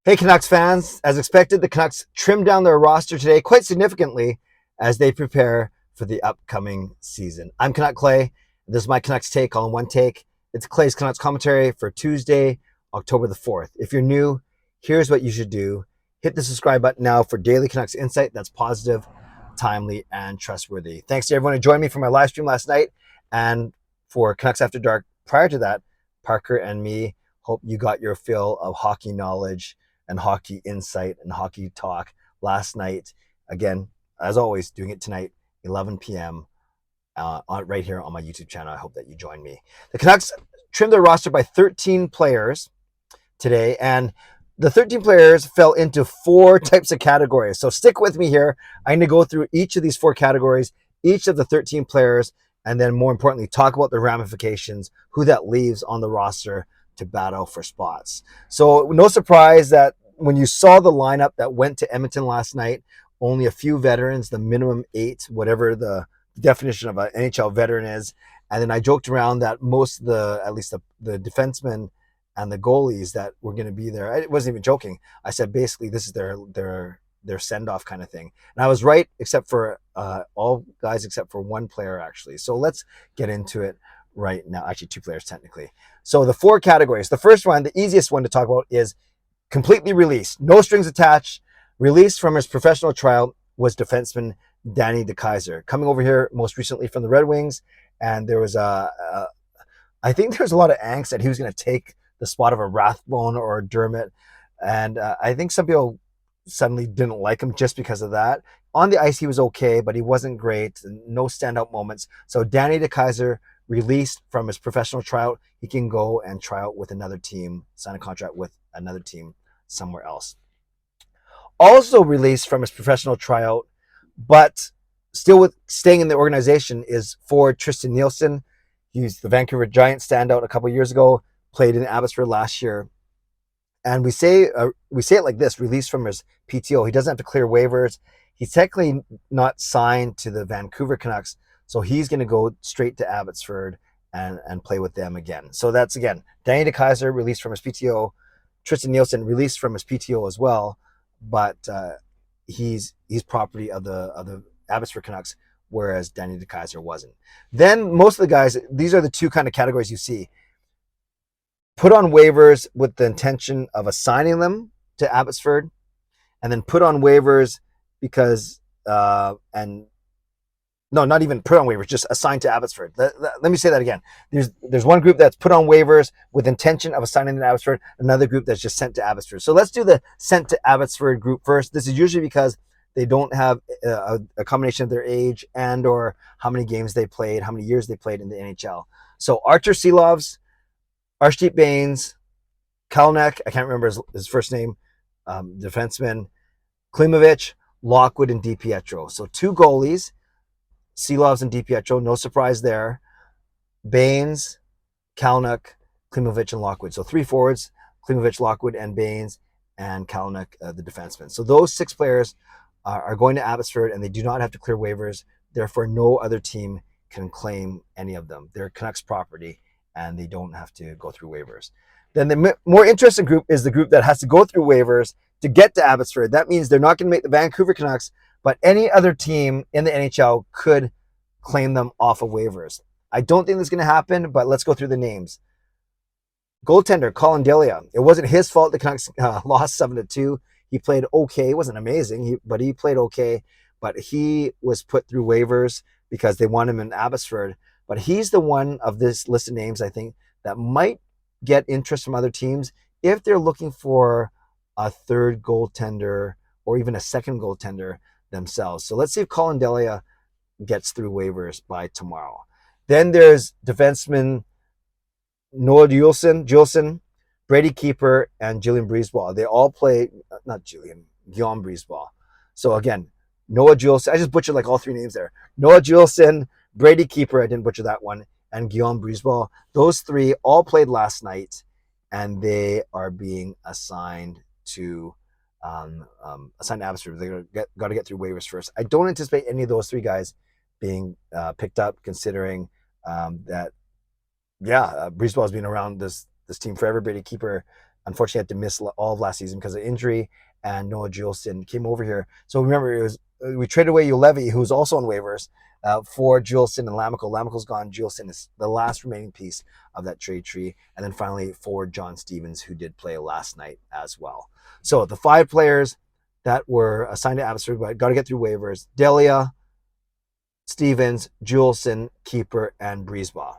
Hey, Canucks fans. As expected, the Canucks trimmed down their roster today quite significantly as they prepare for the upcoming season. I'm Canuck Clay. This is my Canucks take on one take. It's Clay's Canucks commentary for Tuesday, October the 4th. If you're new, here's what you should do. Hit the subscribe button now for daily Canucks insight that's positive, timely, and trustworthy. Thanks to everyone who joined me for my live stream last night and for Canucks After Dark prior to that. Parker and me hope you got your fill of hockey knowledge and hockey insight and hockey talk last night. Again, as always, doing it tonight, 11 p.m. Right here on my YouTube channel. I hope that you join me. The Canucks trimmed their roster by 13 players today, and the 13 players fell into 4 types of categories. So stick with me here. I'm going to go through each of these 4 categories, each of the 13 players, and then more importantly, talk about the ramifications, who that leaves on the roster to battle for spots. So no surprise that when you saw the lineup that went to Edmonton last night, only a few veterans, the minimum 8, whatever the definition of an NHL veteran is. And then I joked around that most of at least the defensemen and the goalies that were going to be there, I wasn't even joking. I said, basically, this is their send-off kind of thing. And I was right, except for all guys except for one player, actually. So let's get into it right now. Actually, 2 players, technically. So the 4 categories. The first one, the easiest one to talk about, is completely released. No strings attached. Released from his professional tryout was defenseman Danny DeKeyser, coming over here most recently from the Red Wings. And there was I think there was a lot of angst that he was going to take the spot of a Rathbone or a Dermott. And I think some people suddenly didn't like him just because of that. On the ice, he was okay, but he wasn't great. No standout moments. So Danny DeKeyser released from his professional tryout. He can go and try out with another team, sign a contract with another team somewhere else. Also released from his professional tryout, but still staying in the organization, is forward Tristan Nielsen. He's the Vancouver Giants standout a couple years ago, played in Abbotsford last year. And we say it like this: released from his PTO. He doesn't have to clear waivers. He's technically not signed to the Vancouver Canucks, so he's going to go straight to Abbotsford and play with them again. So that's, again, Danny DeKeyser released from his PTO, Tristan Nielsen released from his PTO as well, but he's property of the Abbotsford Canucks, whereas Danny DeKeyser wasn't. Then most of the guys, these are the 2 kind of categories you see: put on waivers with the intention of assigning them to Abbotsford, and then put on waivers because no, not even put on waivers, just assigned to Abbotsford. Let me say that again. There's one group that's put on waivers with intention of assigning to Abbotsford, another group that's just sent to Abbotsford. So let's do the sent to Abbotsford group first. This is usually because they don't have a combination of their age and or how many games they played, how many years they played in the NHL. So Arturs Silovs, Arshdeep Bains, Kalynuk, I can't remember his first name, defenseman, Klimovich, Lockwood, and Dipietro. So 2 goalies, Silovs and Dipietro, no surprise there. Bains, Kalynuk, Klimovich, and Lockwood. So 3 forwards, Klimovich, Lockwood, and Bains, and Kalynuk, the defenseman. So those 6 players are going to Abbotsford, and they do not have to clear waivers. Therefore, no other team can claim any of them. They're Canucks property, and they don't have to go through waivers. Then the more interesting group is the group that has to go through waivers to get to Abbotsford. That means they're not going to make the Vancouver Canucks, but any other team in the NHL could claim them off of waivers. I don't think this is going to happen, but let's go through the names. Goaltender Collin Delia. It wasn't his fault the Canucks lost 7-2. He played okay. It wasn't amazing, but he played okay. But he was put through waivers because they want him in Abbotsford. But he's the one of this list of names, I think, that might get interest from other teams if they're looking for a third goaltender or even a second goaltender themselves. So let's see if Collin Delia gets through waivers by tomorrow. Then there's defenseman Noah Juulsen, Brady Keeper, and Guillaume Brisebois. They all play, Guillaume Brisebois. So again, Noah Juulsen, I just butchered like all 3 names there. Noah Juulsen, Brady Keeper, I didn't butcher that one, and Guillaume Brisebois. Those 3 all played last night, and they are being assigned to Abbotsford. They're got to get through waivers first. I don't anticipate any of those 3 guys being picked up, considering that Brisebois has been around this team forever. Brady Keeper unfortunately had to miss all of last season because of injury, and Noah Juulsen came over here. So remember, we traded away Julevi, who's also on waivers, for Juulsen and Lammikko. Lammikko's gone. Juulsen is the last remaining piece of that trade tree. And then finally, forward John Stevens, who did play last night as well. So the 5 players that were assigned to Abbotsford, but got to get through waivers: Delia, Stevens, Juulsen, Keeper, and Brisebois.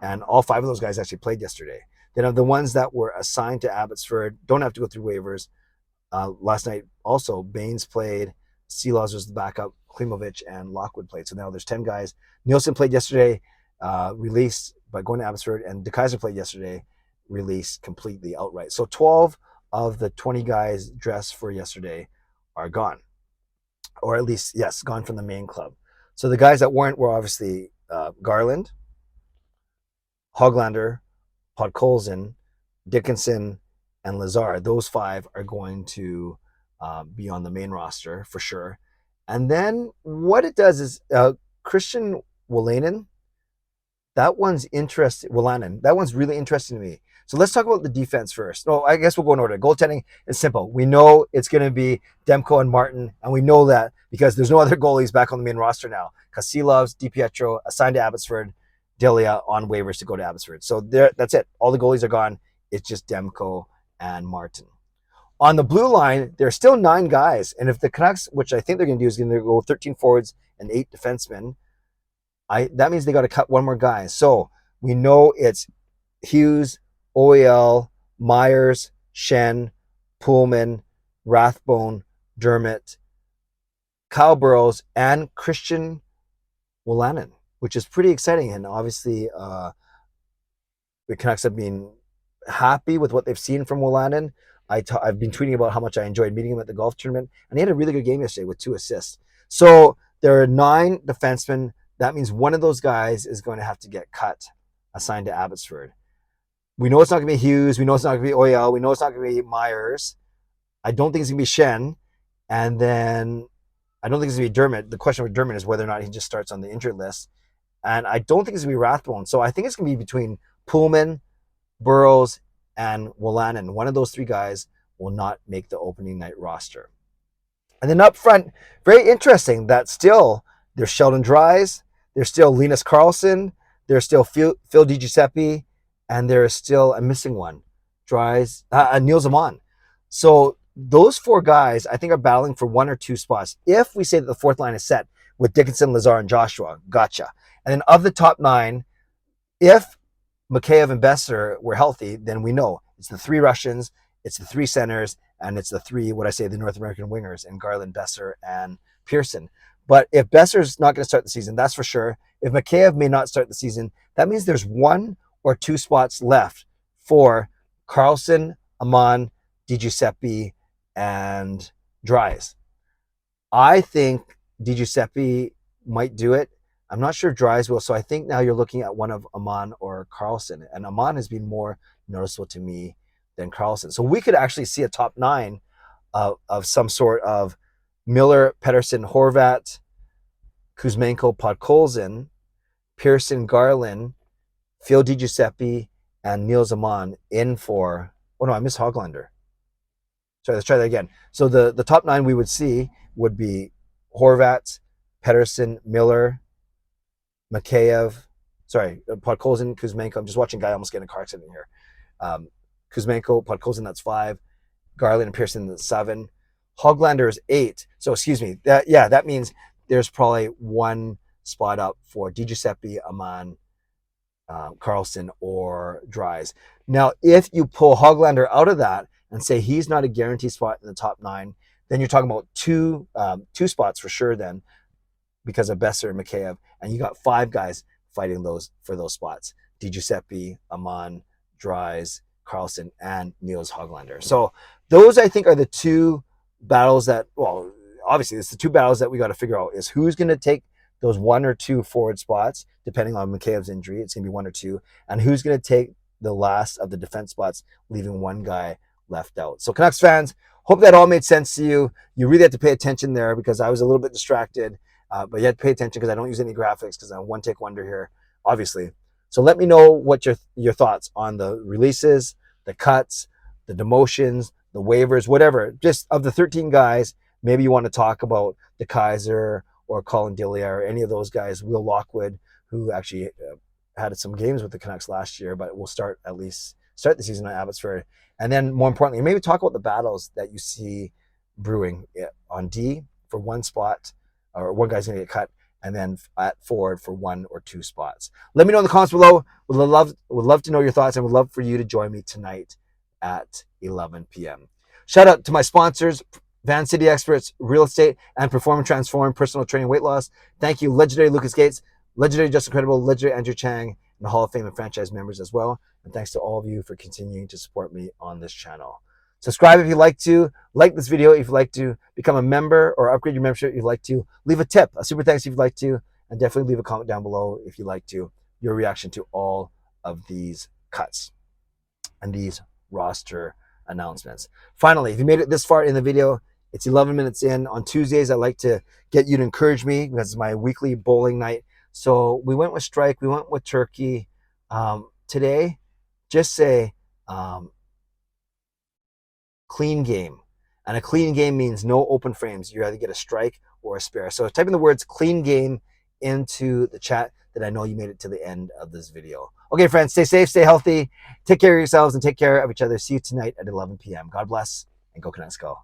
And all 5 of those guys actually played yesterday. Then of the ones that were assigned to Abbotsford, don't have to go through waivers. Last night also, Bains played, Silovs was the backup, Klimovich and Lockwood played. So now there's 10 guys. Nielsen played yesterday, released by going to Abbotsford, and DeKeyser played yesterday, released completely outright. So 12 of the 20 guys dressed for yesterday are gone. Or at least, yes, gone from the main club. So the guys that weren't were obviously Garland, Hoglander, Podkolzin, Dickinson, and Lazar. Those 5 are going to be on the main roster for sure. And then what it does is Christian Wolanin, that one's interesting. Wolanin, that one's really interesting to me. So let's talk about the defense first. No, I guess we'll go in order. Goaltending is simple. We know it's going to be Demko and Martin, and we know that because there's no other goalies back on the main roster now. Silovs, Dipietro, assigned to Abbotsford, Delia on waivers to go to Abbotsford. So that's it. All the goalies are gone. It's just Demko and Martin. On the blue line, there are still 9 guys. And if the Canucks, which I think they're going to do, is going to go 13 forwards and 8 defensemen, that means they got to cut one more guy. So we know it's Hughes, OEL, Myers, Shen, Pullman, Rathbone, Dermott, Kyle Burrows, and Christian Wolanin, which is pretty exciting. And obviously, the Canucks have been happy with what they've seen from Wolanin. I've been tweeting about how much I enjoyed meeting him at the golf tournament, and he had a really good game yesterday with 2 assists. So there are 9 defensemen. That means one of those guys is going to have to get cut, assigned to Abbotsford. We know it's not going to be Hughes. We know it's not going to be Oyel. We know it's not going to be Myers. I don't think it's going to be Shen. And then I don't think it's going to be Dermott. The question with Dermott is whether or not he just starts on the injured list. And I don't think it's going to be Rathbone. So I think it's going to be between Pullman, Burrows, and Wolanin. One of those 3 guys will not make the opening night roster. And then up front, very interesting that still there's Sheldon Dries, there's still Linus Karlsson, there's still Phil DiGiuseppe, and there is still a missing one, Dries, Niels Amon. So those 4 guys, I think, are battling for 1 or 2 spots. If we say that the 4th line is set with Dickinson, Lazar, and Joshua, gotcha. And then of the top 9, if Mikheyev and Besser were healthy, then we know it's the 3 Russians, it's the 3 centers, and it's the 3, the North American wingers, and Garland, Besser, and Pearson. But if Besser's not going to start the season, that's for sure. If Mikheyev may not start the season, that means there's 1 or 2 spots left for Karlsson, Amon, DiGiuseppe, and Dries. I think DiGiuseppe might do it. I'm not sure Dries will. So I think now you're looking at one of Amon or Karlsson. And Amon has been more noticeable to me than Karlsson. So we could actually see a top 9 of some sort of Miller, Pettersson, Horvat, Kuzmenko, Podkolzin, Pearson, Garland, Phil DiGiuseppe, and Niels Amon in for... Oh, no, I missed Hoglander. Sorry, let's try that again. So the top 9 we would see would be Horvat, Pettersson, Miller, Mikheyev, Podkolzin, Kuzmenko. I'm just watching a guy almost get in a car accident here. Kuzmenko, Podkolzin, that's 5. Garland and Pearson, that's 7. Hoglander is 8. So, excuse me. That means there's probably 1 spot up for DiGiuseppe, Amon, Karlsson, or Dries. Now, if you pull Hoglander out of that and say he's not a guaranteed spot in the top 9, then you're talking about 2 spots for sure then, because of Besser and Mikheyev, and you got 5 guys fighting for those spots: DiGiuseppe, Amon, Dries, Karlsson, and Niels Hoglander. So those, I think, are the 2 battles that, well, obviously it's the 2 battles that we got to figure out, is who's going to take those 1 or 2 forward spots, depending on Mikheyev's injury. It's going to be 1 or 2, and who's going to take the last of the defense spots, leaving 1 guy left out. So Canucks fans, hope that all made sense to you. You really have to pay attention there, because I was a little bit distracted, but you have to pay attention because I don't use any graphics, because I'm a one-take wonder here, obviously. So let me know what your thoughts on the releases, the cuts, the demotions, the waivers, whatever. Just of the 13 guys, maybe you want to talk about DeKeyser or Collin Delia or any of those guys, Will Lockwood, who actually had some games with the Canucks last year, but will start the season at Abbotsford. And then more importantly, maybe talk about the battles that you see brewing on D for one spot, or one guy's going to get cut, and then at forward for 1 or 2 spots. Let me know in the comments below. Would love to know your thoughts, and would love for you to join me tonight at 11 p.m. Shout out to my sponsors, Van City Experts, Real Estate, and Perform and Transform Personal Training Weight Loss. Thank you, legendary Lucas Gates, legendary Justin Credible, legendary Andrew Chang, and Hall of Fame and franchise members as well. And thanks to all of you for continuing to support me on this channel. Subscribe if you'd like to, like this video if you'd like to, become a member or upgrade your membership if you'd like to, leave a tip, a super thanks if you'd like to, and definitely leave a comment down below if you'd like to, your reaction to all of these cuts and these roster announcements. Finally, if you made it this far in the video, it's 11 minutes in. On Tuesdays, I like to get you to encourage me because it's my weekly bowling night. So we went with strike, we went with turkey. Today, just say clean game. And a clean game means no open frames. You either get a strike or a spare. So type in the words clean game into the chat that I know you made it to the end of this video. Okay, friends, stay safe, stay healthy, take care of yourselves, and take care of each other. See you tonight at 11 p.m. God bless, and go Canucks go.